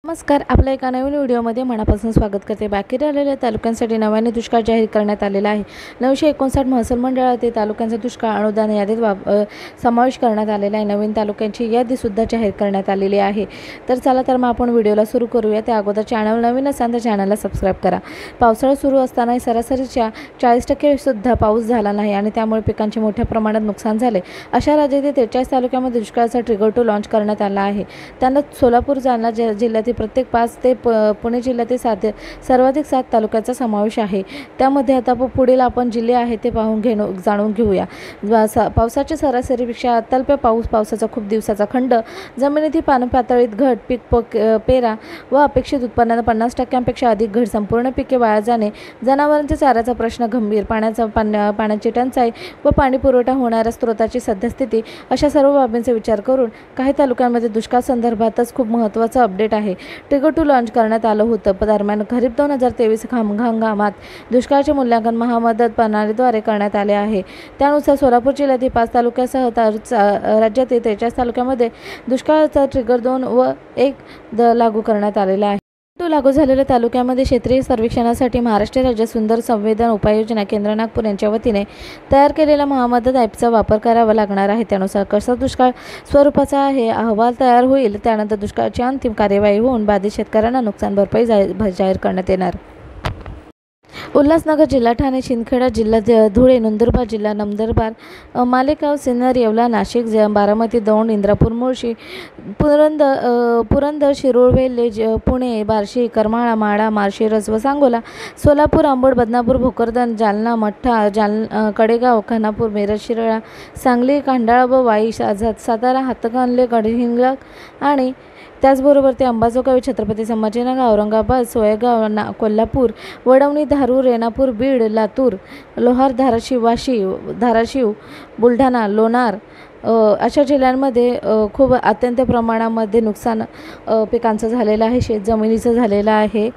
नमस्कार, आपल्या एका नवीन व्हिडिओमध्ये मनापासून स्वागत करते। बाकी राहिलेल्या तालुक्यांसाठी नव्याने दुष्काळ जाहीर करण्यात आलेला आहे। 959 महसूल मंडळातील तालुक्यांचा दुष्काळ अनुदान यादीत समावेश करण्यात आलेला आहे। नवीन तालुक्यांची यादी सुद्धा जाहीर करण्यात आलेली आहे। तर मग आपण व्हिडिओला सुरू करूया। त्या अगोदर चॅनल नवीन असाल तर चॅनलला सबस्क्राइब करा। पावसाळा सुरू असतानाही सरासरीच्या 40% सुद्धा पाऊस झाला नाही आणि त्यामुळे पिकांचे मोठ्या प्रमाणात नुकसान झाले। अशा राज्यातील 43 तालुक्यांमध्ये दुष्काळाचा ट्रिगर टू लॉन्च करण्यात आला आहे। त्यांना सोलापूर, जालना जिल्ह्यातील प्रत्येक 5 ते पुणे जिल्ह्यातील सर्वाधिक 7 तालुक्याचा समावेश आहे। त्यामध्ये आता पुढील आपण जिल्हे आहेत ते जाणून घेऊया। पावसाच्या सरासरीपेक्षा अत्यल्प पावसाचा खूप दिवसाचा खंड, जमिनीतील पाणपातळीत घट, पीक पेरा व अपेक्षित उत्पन्नात 50% अधिक घट, संपूर्ण पिके वाया जाणे, जनावरांच्या चाऱ्याचा प्रश्न गंभीर, पाण्याची टंचाई व पाणी पुरवठा होणाऱ्या स्रोताची सद्यस्थिती अशा सर्व बाबींचा विचार करून काही तालुक्यांमध्ये दुष्काळ संदर्भातच खूप महत्त्वाचं अपडेट आहे। ट्रिगर टू लॉन्च करण्यात आलं होतं। दरम्यान खरीप 2023 हंगामात दुष्काळाचे मूल्यांकन महामदत प्रणालीद्वारे करण्यात आले आहे। त्यानुसार सोलापूर जिल्ह्यातील 5 तालुक्यासह राज्यातील 43 तालुक्यांमध्ये दुष्काळाचा ट्रिगर 2 व 1 लागू करण्यात आलेला आहे। लागू झालेल्या तालुक्यामध्ये क्षेत्रीय सर्वेक्षणासाठी महाराष्ट्र राज्य सुंदर संवेदन उपाययोजना केंद्र नागपूर यांच्या वतीने तयार केलेल्या महामदत ॲपचा वापर करावा लागणार आहे। त्यानुसार कसा दुष्काळ स्वरूपाचा आहे अहवाल तयार होईल। त्यानंतर दुष्काळाची अंतिम कार्यवाही होऊन बाधित शेतकऱ्यांना नुकसान भरपाई जाहीर करण्यात येणार। उल्हासनगर जिल्हा, ठाणे, शिंदखेडा जिल्हा, धुळे, नंदुरबार जिल्हा, नंदुरबार, मालेगाव, सिन्नर, येवला, नाशिक, बारामती, दौंड, इंदापूर, मुळशी, पुरंदर, शिरूर, वेल्हे, पुणे, बार्शी, करमाळा, माढा, माळशिरस व सांगोला, सोलापूर, अंबड, बदनापूर, भोकरदन, जालना, मठ्ठा, कडेगाव, खानापूर, मिरज, शिराळा, सांगली, खंडाळा व वाई, सातारा, हातकणंगले, गडहिंग्लज आणि त्याचबरोबर ते अंबाजोगाई, छत्रपती संभाजीनगर, औरंगाबाद, सोयगाव, कोल्हापूर, वडवणी, धारूर, रेणापूर, बीड, लातूर, लोहार, धाराशिव, बुलढाणा, लोणार अशा जिल्ह्यांमध्ये खूप अत्यंत प्रमाणामध्ये नुकसान पिकांचं झालेलं आहे, शेतजमिनीचं झालेलं आहे।